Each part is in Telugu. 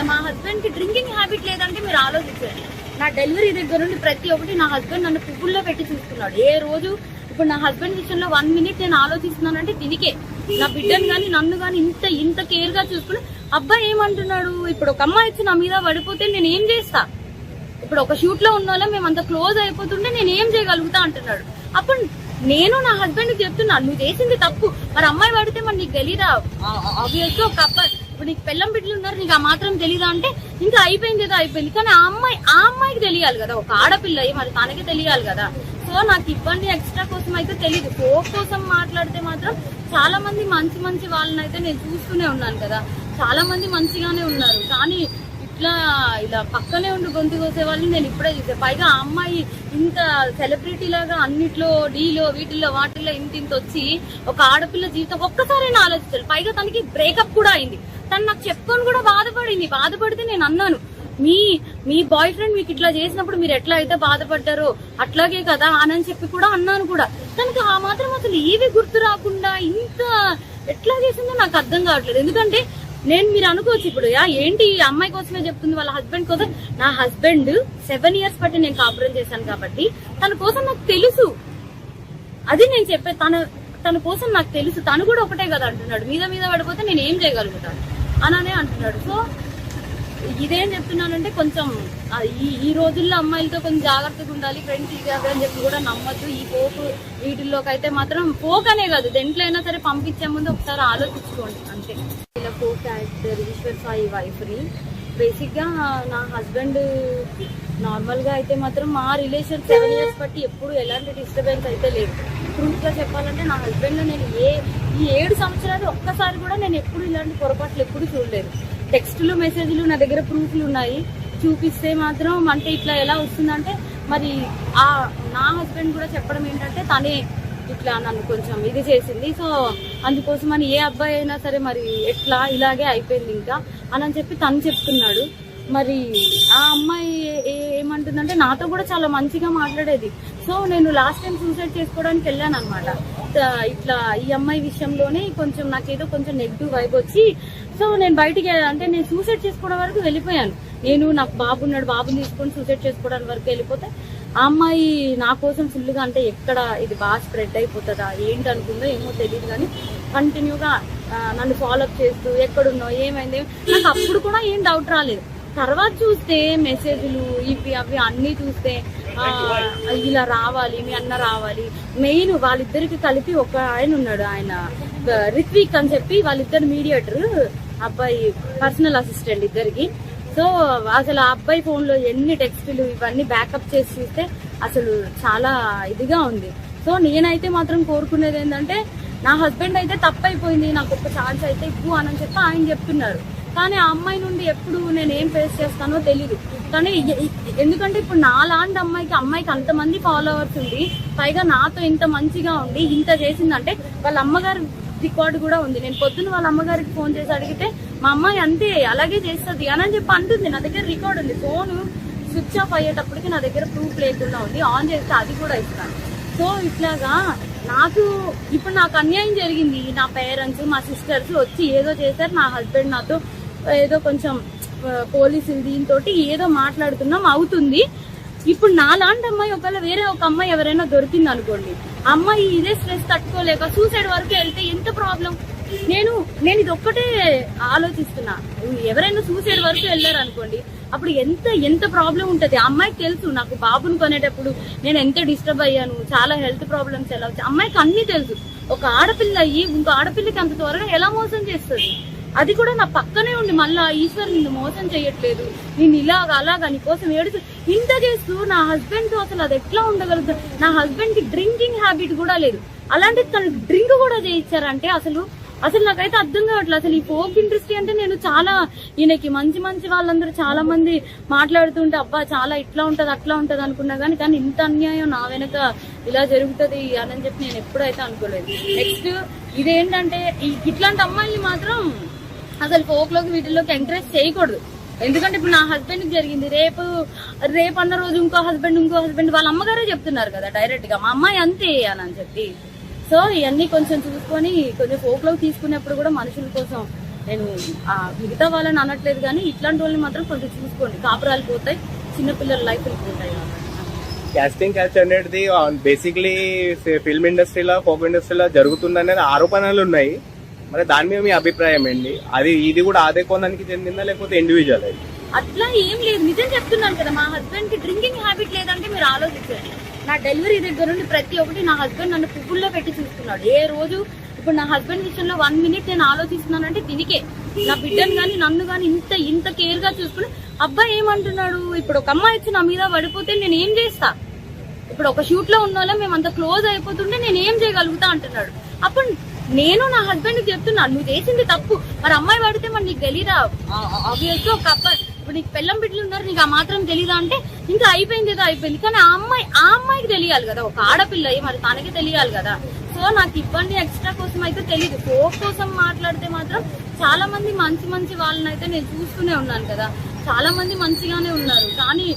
మా హస్బెండ్ కి డ్రింకింగ్ హ్యాబిట్ లేదంటే మీరు ఆలోచించండి. నా డెలివరీ దగ్గర నుండి ప్రతి ఒక్కటి నా హస్బెండ్ నన్ను పువ్వుల్లో పెట్టి చూసుకున్నాడు. ఏ రోజు ఇప్పుడు నా హస్బెండ్ విషయంలో 1 minute నేను ఆలోచిస్తున్నానంటే దీనికే. నా బిడ్డను కానీ నన్ను కానీ ఇంత కేర్ గా చూసుకుని అబ్బాయి ఏమంటున్నాడు, ఇప్పుడు ఒక అమ్మాయి వచ్చి నా మీద పడిపోతే నేను ఏం చేస్తా, ఇప్పుడు ఒక షూట్ లో ఉన్న వాళ్ళం మేము అంత క్లోజ్ అయిపోతుంటే నేను ఏం చేయగలుగుతా అంటున్నాడు. అప్పుడు నేను నా హస్బెండ్ కి చెప్తున్నా, నువ్వు చేసింది తప్పు, మరి అమ్మాయి పడితే మరి నీకు తెలీదా, ఆబ్వియస్ గా ఒక అబ్బాయి ఇప్పుడు నీకు పెళ్ళం బిడ్డలు ఉన్నారు నీకు ఆ మాత్రం తెలీదా అంటే ఇంకా అయిపోయింది ఏదో అయిపోయింది. కానీ ఆ అమ్మాయికి తెలియాలి కదా, ఒక ఆడపిల్ల మరి తనకి తెలియాలి కదా. సో నాకు ఇబ్బంది ఎక్స్ట్రా కోసం అయితే తెలియదు. ఫోక్ కోసం మాట్లాడితే మాత్రం చాలా మంది మంచి వాళ్ళని అయితే నేను చూస్తూనే ఉన్నాను కదా, చాలా మంది మంచిగానే ఉన్నారు. కానీ ఇలా పక్కనే ఉండి గొంతు కోసే వాళ్ళని నేను ఇప్పుడే చూసే. పైగా ఆ అమ్మాయి ఇంత సెలబ్రిటీ లాగా అన్నిట్లో డీలో వీటిల్లో వాటిల్లో ఇంత వచ్చి ఒక ఆడపిల్ల జీవితం ఒక్కసారైనా ఆలోచించాలి. పైగా తనకి బ్రేకప్ కూడా అయింది. తను నాకు చెప్పుకొని కూడా బాధపడితే నేను అన్నాను, మీ బాయ్ ఫ్రెండ్ మీకు ఇట్లా చేసినప్పుడు మీరు ఎట్లా అయితే బాధపడ్డారో అట్లాగే కదా అని చెప్పి కూడా అన్నాను కూడా. తనకి ఆ మాత్రం అసలు ఏవి గుర్తు రాకుండా ఇంత ఎట్లా చేసిందో నాకు అర్థం కావట్లేదు. ఎందుకంటే మీరు అనుకోవచ్చు ఇప్పుడు ఏంటి ఈ అమ్మాయి కోసమే చెప్తుంది వాళ్ళ హస్బెండ్ కోసం. నా హస్బెండ్ 7 years బట్టి నేను కాపురం చేశాను కాబట్టి తన కోసం నాకు తెలుసు. అది నేను చెప్పే, తన కోసం నాకు తెలుసు. తను కూడా ఒకటే కదా అంటున్నాడు, మీద పడిపోతే నేను ఏం చేయగలుగుతాను అననే అంటున్నాడు. సో ఇదేం చెప్తున్నానంటే కొంచెం ఈ రోజుల్లో అమ్మాయిలతో కొంచెం జాగ్రత్తగా ఉండాలి. ఫ్రెండ్స్ అని చెప్పి కూడా నమ్మద్దు. ఈ పోకు వీటిల్లోకి అయితే మాత్రం పోక్ అనే కాదు, దేంట్లో అయినా సరే పంపించే ముందు ఒకసారి ఆలోచించుకోండి అంతే. ఇలా పోక్ క్యారెక్టర్ ఈశ్వర్ సాయి వైఫ్ ని బేసిక్ గా నా హస్బెండ్ నార్మల్ గా అయితే మాత్రం మా రిలేషన్ 7 years బట్టి ఎప్పుడు ఎలాంటి డిస్టర్బెన్స్ అయితే లేదు. ట్రూత్ గా చెప్పాలంటే నా హస్బెండ్ నేను ఈ 7 సంవత్సరాలు ఒక్కసారి కూడా నేను ఎప్పుడు ఇలాంటి పొరపాట్లు ఎప్పుడు చూడలేదు. టెక్స్టులు మెసేజ్లు నా దగ్గర ప్రూఫ్లు ఉన్నాయి, చూపిస్తే మాత్రం అంటే ఇట్లా ఎలా వస్తుందంటే మరి నా హస్బెండ్ కూడా చెప్పడం ఏంటంటే తనే ఇట్లా నన్ను కొంచెం ఇది చేసింది. సో అందుకోసం అని ఏ అబ్బాయి అయినా సరే మరి ఎట్లా ఇలాగే అయిపోయింది ఇంకా అని చెప్పి తను చెప్తున్నాడు. మరి ఆ అమ్మాయి ఏమంటుందంటే నాతో కూడా చాలా మంచిగా మాట్లాడేది. సో నేను లాస్ట్ టైం సూసైడ్ చేసుకోవడానికి వెళ్ళాను అనమాట. ఇట్లా ఈ అమ్మాయి విషయంలోనే కొంచెం నాకేదో కొంచెం నెగిటివ్ వైబ్ వచ్చి సో నేను బయటికి అంటే నేను సూసైడ్ చేసుకోవడం వరకు వెళ్ళిపోయాను. నేను నాకు బాబున్నాడు, బాబుని తీసుకొని సూసైడ్ చేసుకోవడానికి వరకు వెళ్ళిపోతే ఆ అమ్మాయి నా కోసం ఫుల్గా అంటే ఎక్కడ ఇది బాగా స్ప్రెడ్ అయిపోతుందా ఏంటి అనుకుందో ఏమో తెలియదు, కానీ కంటిన్యూగా నన్ను ఫాలోఅప్ చేస్తూ ఎక్కడున్నావు ఏమైంది నాకు అప్పుడు కూడా ఏం డౌట్ రాలేదు. తర్వాత చూస్తే మెసేజ్లు ఇవి అవి అన్నీ చూస్తే ఇలా రావాలి, మీ అన్న రావాలి. మెయిన్ వాళ్ళిద్దరికి కలిపి ఒక ఆయన ఉన్నాడు, ఆయన రిత్విక్ అని చెప్పి వాళ్ళిద్దరు మీడియేటర్, అబ్బాయి పర్సనల్ అసిస్టెంట్ ఇద్దరికి. సో అసలు ఆ అబ్బాయి ఫోన్ లో ఎన్ని టెక్స్టులు ఇవన్నీ బ్యాకప్ చేసి చూస్తే అసలు చాలా ఇదిగా ఉంది. సో నేనైతే మాత్రం కోరుకునేది ఏంటంటే నా హస్బెండ్ అయితే తప్పైపోయింది, నాకు ఒక ఛాన్స్ అయితే ఇవ్వు అని చెప్పి ఆయన చెప్తున్నారు. కానీ ఆ అమ్మాయి నుండి ఎప్పుడు నేను ఏం ఫేస్ చేస్తానో తెలీదు. కానీ ఎందుకంటే ఇప్పుడు నాలాంటి అమ్మాయికి అంతమంది ఫాలోవర్స్ ఉంది, పైగా నాతో ఇంత మంచిగా ఉండి ఇంత చేసిందంటే వాళ్ళ అమ్మగారు రికార్డు కూడా ఉంది. నేను పొద్దున్న వాళ్ళ అమ్మగారికి ఫోన్ చేసి అడిగితే మా అమ్మాయి అంతే అలాగే చేస్తుంది అని చెప్పి అంటుంది. నా దగ్గర రికార్డు ఉంది, ఫోన్ స్విచ్ ఆఫ్ అయ్యేటప్పటికి నా దగ్గర ప్రూఫ్ లేకుండా ఉంది, ఆన్ చేస్తే అది కూడా ఇస్తాను. సో ఇట్లాగా ఇప్పుడు నాకు అన్యాయం జరిగింది. నా పేరెంట్స్ మా సిస్టర్స్ వచ్చి ఏదో చేశారు, నా హస్బెండ్ నాతో ఏదో కొంచెం పోలీసులు దీంతో ఏదో మాట్లాడుతున్నాం అవుతుంది. ఇప్పుడు నాలాంటి అమ్మాయి ఒకవేళ వేరే ఒక అమ్మాయి ఎవరైనా దొరికింది అనుకోండి, అమ్మాయి ఇదే స్ట్రెస్ తట్టుకోలేక సూసైడ్ వరకు వెళ్తే ఎంత ప్రాబ్లం. నేను ఇది ఒక్కటే ఆలోచిస్తున్నా, ఎవరైనా సూసైడ్ వరకు వెళ్ళారు అనుకోండి అప్పుడు ఎంత ప్రాబ్లం ఉంటది. అమ్మాయికి తెలుసు నాకు బాబుని కొనేటప్పుడు నేను ఎంత డిస్టర్బ్ అయ్యాను, చాలా హెల్త్ ప్రాబ్లమ్స్ ఎలా వచ్చాయి అమ్మాయికి అన్ని తెలుసు. ఒక ఆడపిల్ల అయ్యి ఇంకో ఆడపిల్లకి అంత త్వరగా ఎలా మోసం చేస్తుంది. అది కూడా నా పక్కనే ఉండి మళ్ళా ఈశ్వర్ నిన్ను మోసం చేయట్లేదు, నేను అలాగా నీకోసం ఏడుచు ఇంత చేస్తూ నా హస్బెండ్ తో అసలు అది ఎట్లా ఉండగలుగుతా. నా హస్బెండ్ కి డ్రింకింగ్ హ్యాబిట్ కూడా లేదు, అలాంటి తను డ్రింక్ కూడా చేయించారంటే అసలు నాకైతే అర్థం కావట్లేదు. అసలు ఈ ఫోక్ ఇండస్ట్రీ అంటే నేను చాలా ఈయనకి మంచి వాళ్ళందరూ చాలా మంది మాట్లాడుతుంటే అబ్బా చాలా ఇట్లా ఉంటది అట్లా ఉంటది అనుకున్నా కానీ ఇంత అన్యాయం నా వెనక ఇలా జరుగుతుంది అని చెప్పి నేను ఎప్పుడైతే అనుకోలేదు. నెక్స్ట్ ఇదేంటంటే ఇట్లాంటి అమ్మాయిని మాత్రం అసలు ఫోక్ లోకి వీటిల్లోకి ఎంకరేజ్ చేయకూడదు. ఎందుకంటే ఇప్పుడు నా హస్బెండ్ కి జరిగింది, రేపు అన్న రోజు ఇంకో హస్బెండ్ వాళ్ళ అమ్మగారే చెప్తున్నారు కదా డైరెక్ట్ గా మా అమ్మాయి అంతే అని చెప్పి. సో ఇవన్నీ కొంచెం చూసుకొని కొంచెం ఫోక్ లోకి తీసుకునేప్పుడు కూడా మనుషుల కోసం నేను మిగతా వాళ్ళని అనట్లేదు, కానీ ఇట్లాంటి వాళ్ళని మాత్రం కొంచెం చూసుకోండి. కాపురాలు పోతాయి, చిన్నపిల్లల లైఫ్లు పోతాయి కాబట్టి. క్యాస్టింగ్ క్యాచ్ అనేది బేసిక్లీ ఫిల్మ్ ఇండస్ట్రీలో, ఫోక్ ఇండస్ట్రీలో జరుగుతుందనేది ఆరోపణలు ఉన్నాయి. మరి దాని మీద మీ అభిప్రాయం ఏంటి? ఇది కూడా అదే కోణానికి చెందిందా లేకపోతే ఇండివిజువల్? అది అట్లా ఏం లేదు, నిజం చెప్తున్నాను కదా. మా హస్బెండ్ కి డ్రింకింగ్ హ్యాబిట్ లేదంటే మీరు ఆలోచించండి. నా డెలివరీ దగ్గర నుండి ప్రతి ఒక్కటి నా హస్బెండ్ నన్ను పువ్వుల్లో పెట్టి చూసుకున్నాడు. ఏ రోజు ఇప్పుడు నా హస్బెండ్ విషయంలో 1 మినిట్ నేను ఆలోచిస్తున్నానంటే దీనికే. నా బిడ్డను కానీ నన్ను కానీ ఇంత కేర్ గా చూసుకుని అబ్బాయి ఏమంటున్నాడు, ఇప్పుడు ఒక అమ్మాయి వచ్చి నా మీద పడిపోతే నేను ఏం చేస్తా? ఇప్పుడు ఒక షూట్ లో ఉన్న వాళ్ళం మేము అంత క్లోజ్ అయిపోతుంటే నేను ఏం చేయగలుగుతా అంటున్నాడు. అప్పుడు నేను నా హస్బెండ్ కి చెప్తున్నాను, నువ్వు చేసింది తప్పు, మరి అమ్మాయి పడితే మరి నీకు తెలీదా? ఆబ్వియస్ గా ఒక అబ్బాయి ఇప్పుడు నీకు పెళ్ళం బిడ్డలు ఉన్నారు, నీకు ఆ మాత్రం తెలీదా అంటే ఇంకా అయిపోయింది ఏదో అయిపోయింది. కానీ ఆ అమ్మాయికి తెలియాలి కదా, ఒక ఆడపిల్ల మరి తనకి తెలియాలి కదా. సో నాకు ఇబ్బంది ఎక్స్ట్రా కోసం అయితే తెలీదు. ఫోక్ కోసం మాట్లాడితే మాత్రం చాలా మంది మంచి వాళ్ళని అయితే నేను చూస్తూనే ఉన్నాను కదా, చాలా మంది మంచిగానే ఉన్నారు. కానీ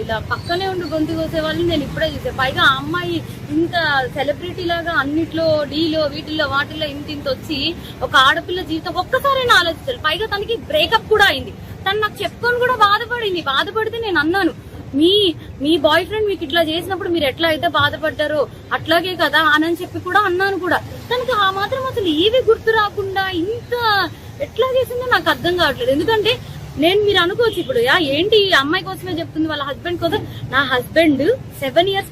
ఇలా పక్కనే ఉండి గొంతు కోసే వాళ్ళని నేను ఇప్పుడే చూసా. పైగా ఆ అమ్మాయి ఇంత సెలబ్రిటీ లాగా అన్నిట్లో డీలో వీటిల్లో వాటిల్లో ఇంత వచ్చి ఒక ఆడపిల్ల జీవితం ఒక్కసారైనా ఆలోచించాలి. పైగా తనకి బ్రేకప్ కూడా అయింది. తను నాకు చెప్పుకొని కూడా బాధపడితే నేను అన్నాను, మీ బాయ్ ఫ్రెండ్ మీకు ఇట్లా చేసినప్పుడు మీరు ఎట్లా అయితే బాధపడ్డారో అట్లాగే కదా అని చెప్పి కూడా అన్నాను కూడా. తనకి ఆ మాత్రం అసలు ఏవి గుర్తు రాకుండా ఇంత ఎట్లా చేసిందో నాకు అర్థం కావట్లేదు. ఎందుకంటే మీరు అనుకోవచ్చు ఇప్పుడు ఏంటి ఈ అమ్మాయి కోసమే చెప్తుంది వాళ్ళ హస్బెండ్ కోసం. నా హస్బెండ్ 7 years